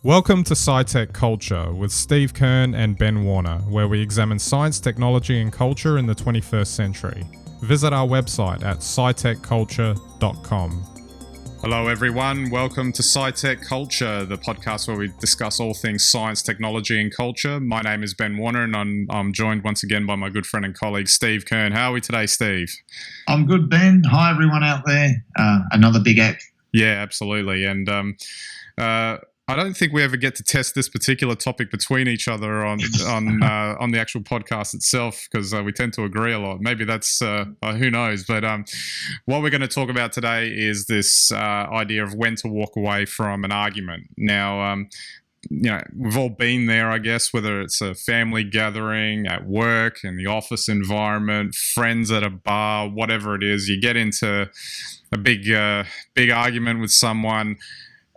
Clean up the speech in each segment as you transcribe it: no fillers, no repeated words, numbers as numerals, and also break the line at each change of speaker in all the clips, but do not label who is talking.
Welcome to SciTech Culture with Steve Kern and Ben Warner, where we examine science, technology and culture in the 21st century. Visit our website at scitechculture.com. Hello everyone, welcome to SciTech Culture, the podcast where we discuss all things science, technology and culture. My name is Ben Warner and I'm joined once again by my good friend and colleague Steve Kern. How are we today, Steve?
I'm good, Ben. Hi everyone out there. Another big app.
Yeah, absolutely. And I don't think we ever get to test this particular topic between each other on the actual podcast itself, because we tend to agree a lot. Maybe that's who knows. But what we're going to talk about today is this idea of when to walk away from an argument. Now, we've all been there, I guess, whether it's a family gathering, at work, in the office environment, friends at a bar, whatever it is. You get into a big argument with someone,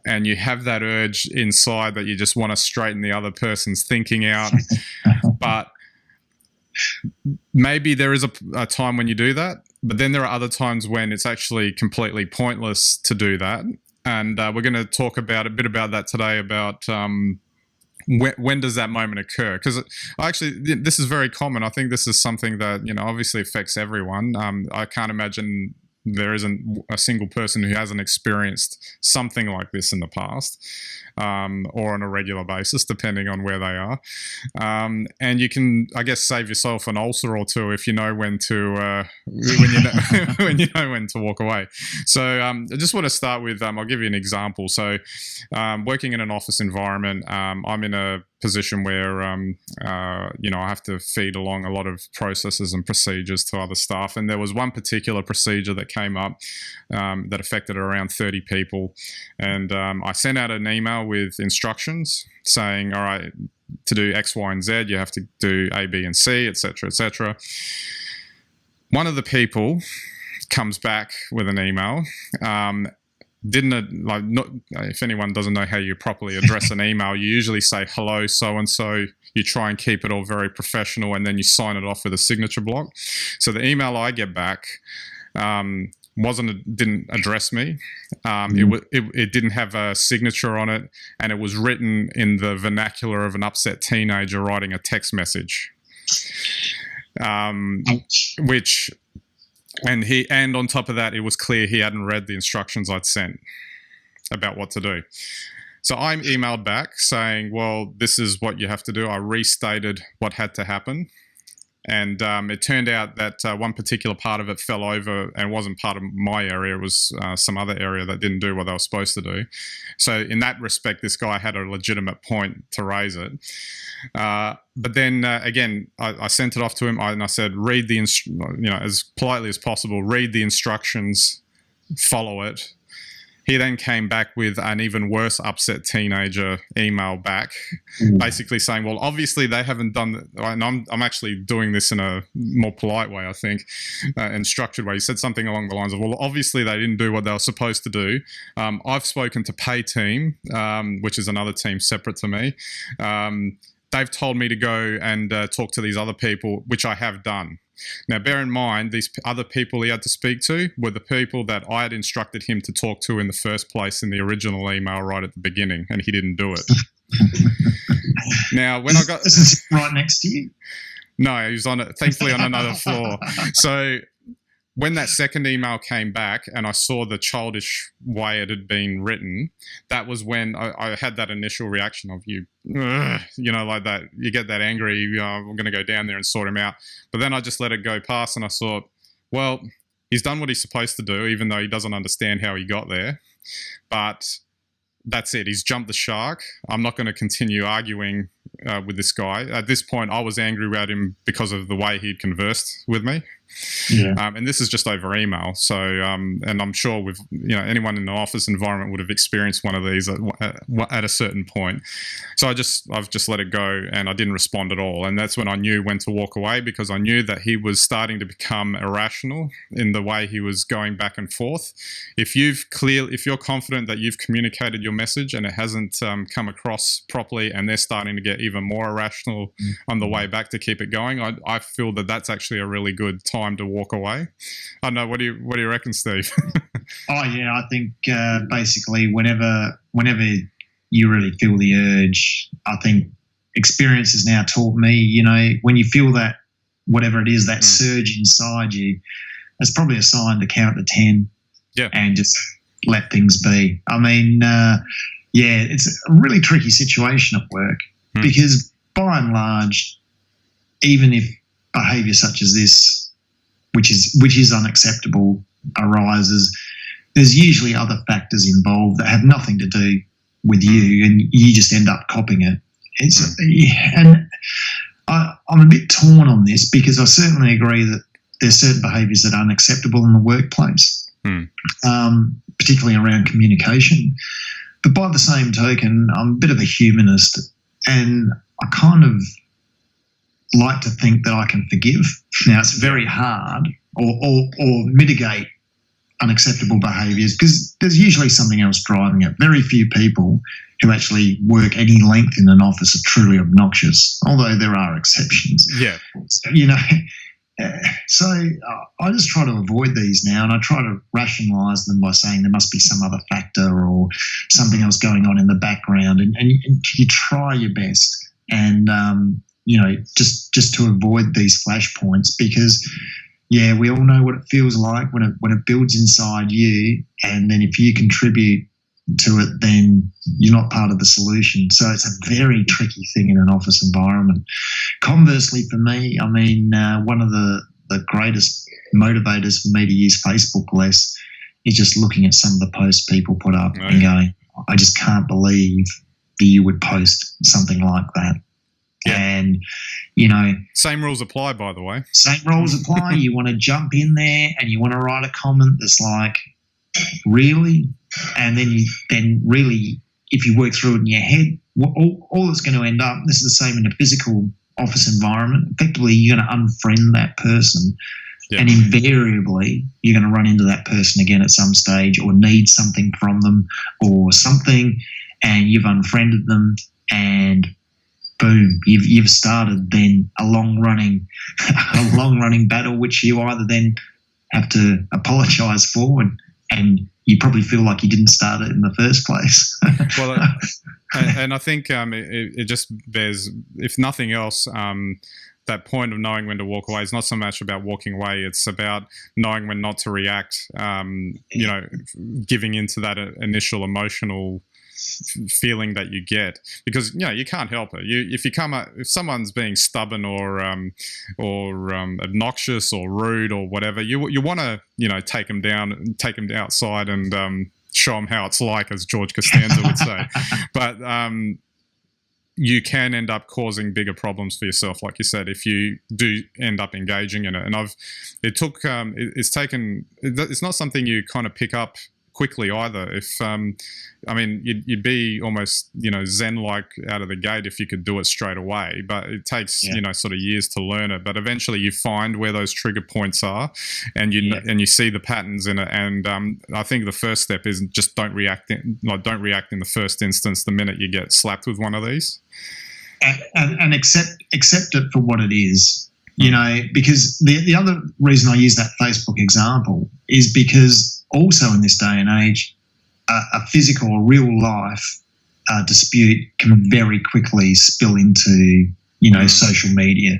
and you have that urge inside that you just want to straighten the other person's thinking out. But maybe there is a time when you do that, but then there are other times when it's actually completely pointless to do that. And we're going to talk a bit about that today, about when does that moment occur? Because actually, this is very common. I think this is something that, obviously affects everyone. I can't imagine there isn't a single person who hasn't experienced something like this in the past, or on a regular basis, depending on where they are. And you can, I guess, save yourself an ulcer or two if you know when to when you know when to walk away. So I just want to start with, I'll give you an example. So working in an office environment, I'm in a position where I have to feed along a lot of processes and procedures to other staff, and there was one particular procedure that came up that affected around 30 people, and I sent out an email with instructions saying, all right, to do X, Y, and Z, you have to do A, B, and C, etc., etc. One of the people comes back with an email. If anyone doesn't know how you properly address an email, you usually say, hello, so-and-so. You try and keep it all very professional, and then you sign it off with a signature block. So the email I get back didn't address me. It didn't have a signature on it, and it was written in the vernacular of an upset teenager writing a text message. And on top of that, it was clear he hadn't read the instructions I'd sent about what to do. So I emailed back saying, well, this is what you have to do. I restated what had to happen. And it turned out that one particular part of it fell over and wasn't part of my area. It was some other area that didn't do what they were supposed to do. So in that respect, this guy had a legitimate point to raise it. But then again, I sent it off to him and I said, read as politely as possible, read the instructions, follow it. He then came back with an even worse upset teenager email back, basically saying, well, obviously they haven't done that. And I'm actually doing this in a more polite way, I think, and structured way. He said something along the lines of, well, obviously they didn't do what they were supposed to do. I've spoken to Pay Team, which is another team separate to me. They've told me to go and talk to these other people, which I have done. Now, bear in mind, these other people he had to speak to were the people that I had instructed him to talk to in the first place in the original email right at the beginning, and he didn't do it. Now, when
this is right next to you?
No, he was thankfully on another floor. So when that second email came back and I saw the childish way it had been written, that was when I had that initial reaction of like that. You get that angry, I'm going to go down there and sort him out. But then I just let it go past and I thought, well, he's done what he's supposed to do, even though he doesn't understand how he got there. But that's it. He's jumped the shark. I'm not going to continue arguing with this guy. At this point, I was angry about him because of the way he'd conversed with me. Yeah. And this is just over email. So, and I'm sure with anyone in the office environment would have experienced one of these at a certain point. So I've just let it go, and I didn't respond at all. And that's when I knew when to walk away, because I knew that he was starting to become irrational in the way he was going back and forth. If you're confident that you've communicated your message and it hasn't come across properly, and they're starting to get even more irrational on the way back to keep it going, I feel that that's actually a really good time to walk away. I don't know. What do you reckon, Steve?
Oh yeah, I think basically whenever you really feel the urge. I think experience has now taught me, when you feel that, whatever it is, that surge inside you, it's probably a sign to count to 10 and just let things be. I mean, it's a really tricky situation at work because by and large, even if behaviour such as this, which is unacceptable, arises, there's usually other factors involved that have nothing to do with you, and you just end up copying it. And I'm a bit torn on this because I certainly agree that there's certain behaviours that are unacceptable in the workplace, particularly around communication. But by the same token, I'm a bit of a humanist, and I kind of like to think that I can forgive. Now, it's very hard or mitigate unacceptable behaviours because there's usually something else driving it. Very few people who actually work any length in an office are truly obnoxious, although there are exceptions.
Yeah.
So, I just try to avoid these now, and I try to rationalise them by saying there must be some other factor or something else going on in the background, and you try your best and just to avoid these flashpoints because we all know what it feels like when it builds inside you, and then if you contribute to it, then you're not part of the solution. So it's a very tricky thing in an office environment. Conversely, for me, I mean, one of the greatest motivators for me to use Facebook less is just looking at some of the posts people put up and going, I just can't believe that you would post something like that. Yeah. And,
same rules apply, by the way.
Same rules apply. You want to jump in there and you want to write a comment that's like, really? And then really, if you work through it in your head, all it's going to end up, this is the same in a physical office environment, effectively you're going to unfriend that person. Yeah. And invariably, you're going to run into that person again at some stage or need something from them or something, and you've unfriended them, and boom, you've started then a long running battle, which you either then have to apologise for, and you probably feel like you didn't start it in the first place.
Well, and I think it just bears, if nothing else, that point of knowing when to walk away is not so much about walking away. It's about knowing when not to react, giving into that initial emotional feeling that you get, because you can't help it. If someone's being stubborn or obnoxious or rude or whatever, you want to take them down, take them outside, and show them how it's like, as George Costanza would say. But you can end up causing bigger problems for yourself, like you said, if you do end up engaging in it. And it's not something you kind of pick up quickly either. If you'd be almost zen-like out of the gate if you could do it straight away, but it takes sort of years to learn it. But eventually you find where those trigger points are, and you see the patterns in it. And I think the first step is just don't react in the first instance the minute you get slapped with one of these,
and accept it for what it is. Because the other reason I use that Facebook example is because also in this day and age, a physical or real life dispute can very quickly spill into, social media.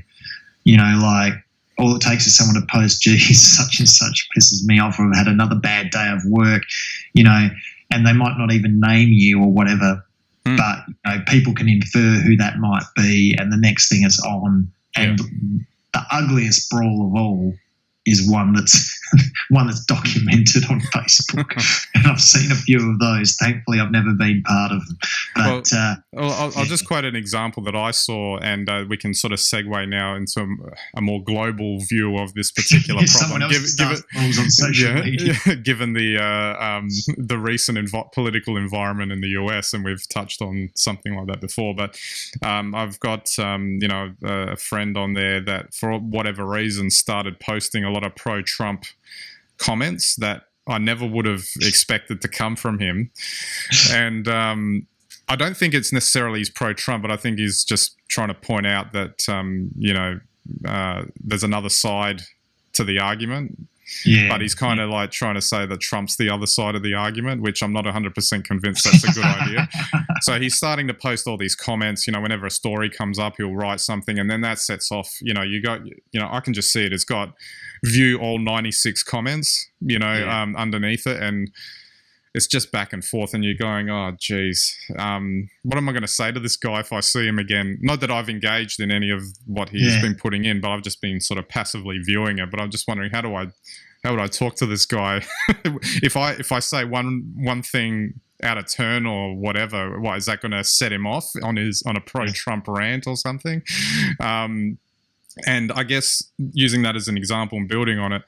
Like all it takes is someone to post, geez, such and such pisses me off, or I've had another bad day of work, and they might not even name you or whatever, but people can infer who that might be, and the next thing is on. And the ugliest brawl of all is one that's documented on Facebook, and I've seen a few of those. Thankfully, I've never been part of them. But
I'll just quote an example that I saw, and we can sort of segue now into a more global view of this particular problem.
On social media.
Given the recent political environment in the US, and we've touched on something like that before. But I've got a friend on there that, for whatever reason, started posting a lot of pro-Trump comments that I never would have expected to come from him. And I don't think it's necessarily he's pro-Trump, but I think he's just trying to point out that, there's another side to the argument.
Yeah.
But he's kind of like trying to say that Trump's the other side of the argument, which I'm not 100% convinced that's a good idea. So he's starting to post all these comments. Whenever a story comes up, he'll write something, and then that sets off. I can just see it. It's got view all 96 comments. Underneath it, and it's just back and forth, and you're going, oh, geez, what am I going to say to this guy if I see him again? Not that I've engaged in any of what he's been putting in, but I've just been sort of passively viewing it. But I'm just wondering, how would I talk to this guy if I say one thing out of turn or whatever? What is that going to set him off on a pro-Trump rant or something? And I guess using that as an example and building on it,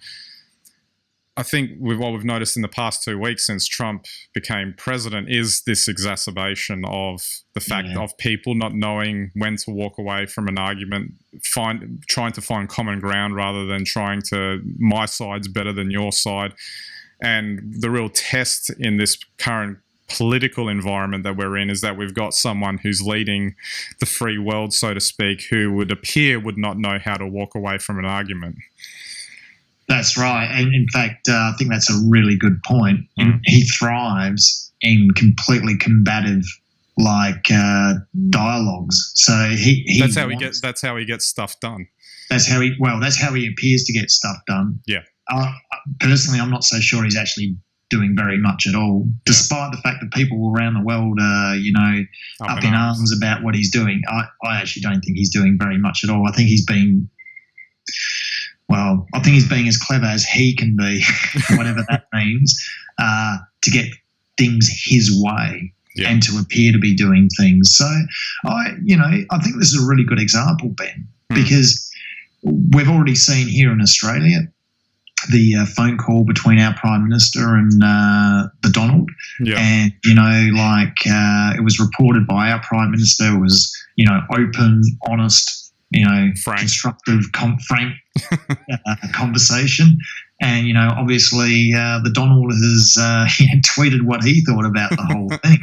I think what we've noticed in the past 2 weeks since Trump became president is this exacerbation of the fact of people not knowing when to walk away from an argument, trying to find common ground rather than trying to, my side's better than your side. And the real test in this current political environment that we're in is that we've got someone who's leading the free world, so to speak, who would not know how to walk away from an argument.
That's right. And in fact, I think that's a really good point. He thrives in completely combative dialogues. So
that's how he gets stuff done.
That's how he appears to get stuff done.
Yeah.
Personally, I'm not so sure he's actually doing very much at all, despite the fact that people around the world are, up in arms about what he's doing. I actually don't think he's doing very much at all. I think he's being as clever as he can be, whatever that means, to get things his way and to appear to be doing things. So, I think this is a really good example, Ben, because we've already seen here in Australia the phone call between our Prime Minister and the Donald. Yeah. And, it was reported by our Prime Minister, it was, open, honest, frank. Constructive, frank conversation. And, obviously the Donald has tweeted what he thought about the whole thing.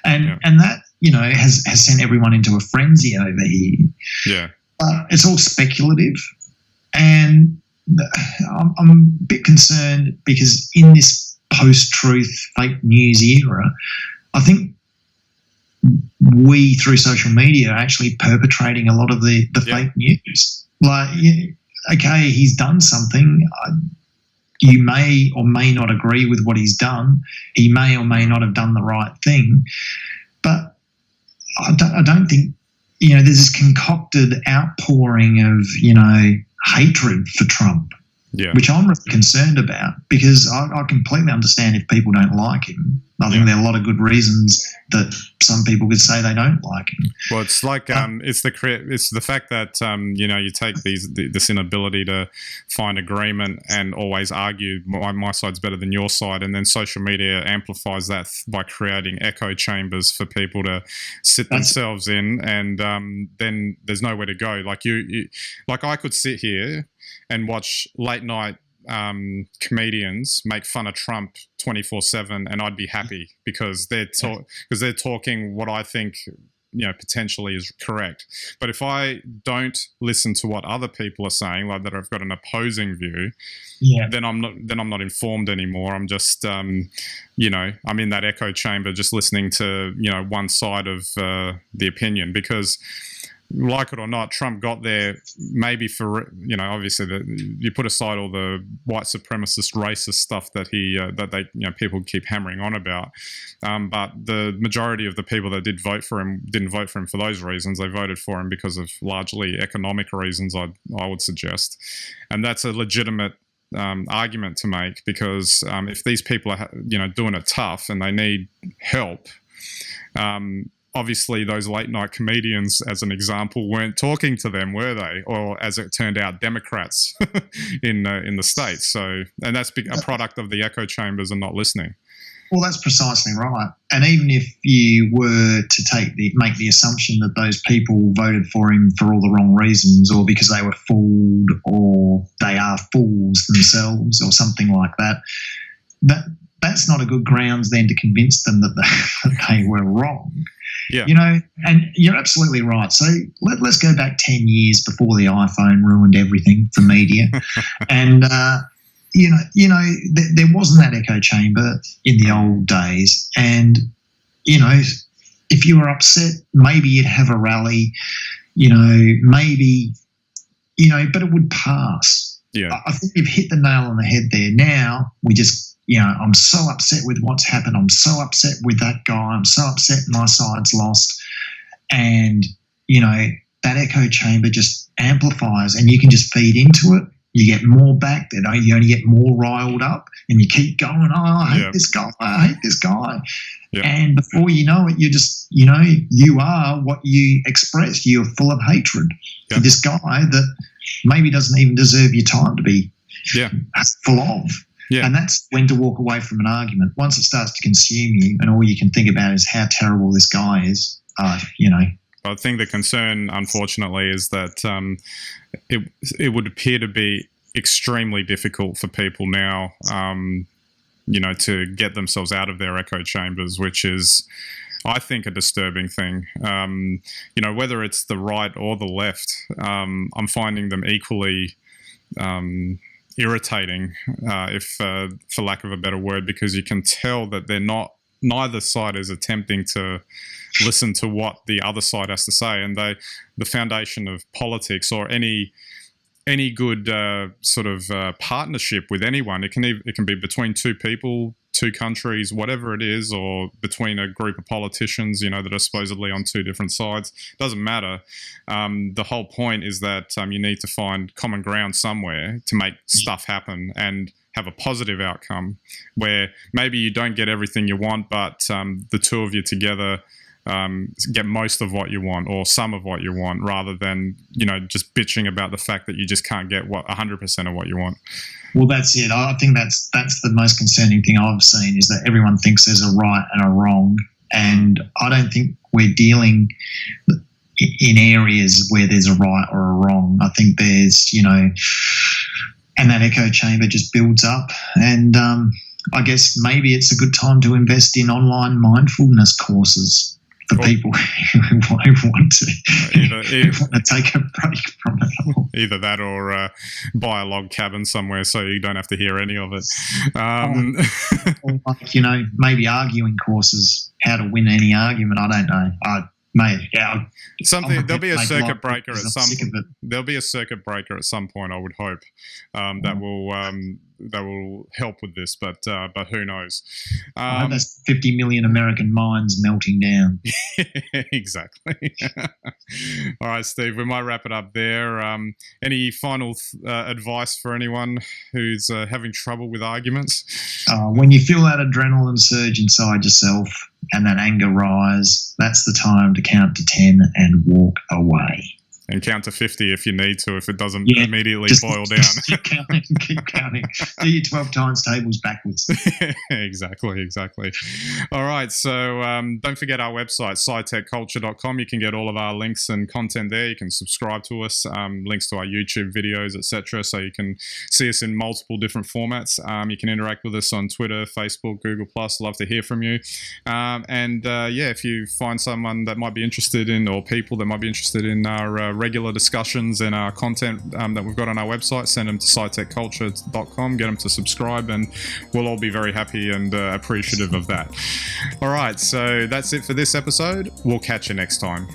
And that, has sent everyone into a frenzy over here.
Yeah.
It's all speculative. And I'm a bit concerned because in this post-truth fake news era, I think we, through social media, are actually perpetrating a lot of the fake news. Okay, he's done something. You may or may not agree with what he's done. He may or may not have done the right thing. But I don't think, there's this concocted outpouring of, hatred for Trump, which I'm really concerned about, because I completely understand if people don't like him. I think there are a lot of good reasons that some people could say they don't like him.
Well, it's like it's the fact that you take this inability to find agreement and always argue my side's better than your side, and then social media amplifies that by creating echo chambers for people to sit themselves in, and then there's nowhere to go. Like I could sit here and watch late night comedians make fun of Trump 24/7, and I'd be happy because they're talking what I think potentially is correct. But if I don't listen to what other people are saying, like that I've got an opposing view, then I'm not informed anymore. I'm just I'm in that echo chamber, just listening to one side of the opinion, because, like it or not, Trump got there maybe for, obviously you put aside all the white supremacist racist stuff that people keep hammering on about. But the majority of the people that did vote for him didn't vote for him for those reasons. They voted for him because of largely economic reasons, I would suggest. And that's a legitimate argument to make, because if these people are, doing it tough and they need help, obviously those late night comedians, as an example, weren't talking to them, were they? Or, as it turned out, Democrats in the States. So, and that's a product of the echo chambers and not listening.
Well, that's precisely right. And even if you were to make the assumption that those people voted for him for all the wrong reasons, or because they were fooled, or they are fools themselves, or something like that, that's not a good grounds then to convince them that they were wrong.
Yeah.
And you're absolutely right. So let's go back 10 years before the iPhone ruined everything for media. And, there wasn't that echo chamber in the old days, and if you were upset, maybe you'd have a rally, maybe, but it would pass.
Yeah,
I think you've hit the nail on the head there. Now we just, I'm so upset with what's happened. I'm so upset with that guy. I'm so upset my side's lost, and that echo chamber just amplifies, and you can just feed into it. You get more back, then you only get more riled up, and you keep going, I hate this guy, I hate this guy. Yep. And before you know it, you're just, you are what you express. You're full of hatred for this guy that maybe doesn't even deserve your time to be full of. Yeah. And that's when to walk away from an argument. Once it starts to consume you and all you can think about is how terrible this guy is,
I think the concern, unfortunately, is that it would appear to be extremely difficult for people now, to get themselves out of their echo chambers, which is, I think, a disturbing thing. Whether it's the right or the left, I'm finding them equally irritating, if for lack of a better word, because you can tell that neither side is attempting to listen to what the other side has to say, and the foundation of politics or any good partnership with anyone, it can be between two people, two countries, whatever it is, or between a group of politicians, that are supposedly on two different sides. Doesn't matter. The whole point is that you need to find common ground somewhere to make stuff happen and have a positive outcome where maybe you don't get everything you want, but the two of you together get most of what you want or some of what you want, rather than just bitching about the fact that you just can't get 100% of what you want.
Well, that's it. I think that's the most concerning thing I've seen, is that everyone thinks there's a right and a wrong, and I don't think we're dealing in areas where there's a right or a wrong. I think there's and that echo chamber just builds up, and I guess maybe it's a good time to invest in online mindfulness courses for people who want to take a break from it all.
Either that or buy a log cabin somewhere so you don't have to hear any of it.
Or maybe arguing courses, how to win any argument. I don't know. There'll be a circuit breaker at some point. I would hope that will help with this, but who knows? There's 50 million American minds melting down.
Exactly. All right, Steve, we might wrap it up there. Any final advice for anyone who's having trouble with arguments?
When you feel that adrenaline surge inside yourself and that anger rise, that's the time to count to 10 and walk away.
And count to 50 if you need to, if it doesn't immediately boil down.
Keep counting. Do your 12 times tables backwards.
Exactly. All right, so don't forget our website, SciTechCulture.com. You can get all of our links and content there. You can subscribe to us, links to our YouTube videos, etc. So you can see us in multiple different formats. You can interact with us on Twitter, Facebook, Google+. Love to hear from you. If you find someone that might be interested in, or people that might be interested in our regular discussions and our content that we've got on our website, send them to SciTechCulture.com, get them to subscribe, and we'll all be very happy and appreciative of that. All right, so that's it for this episode. We'll catch you next time.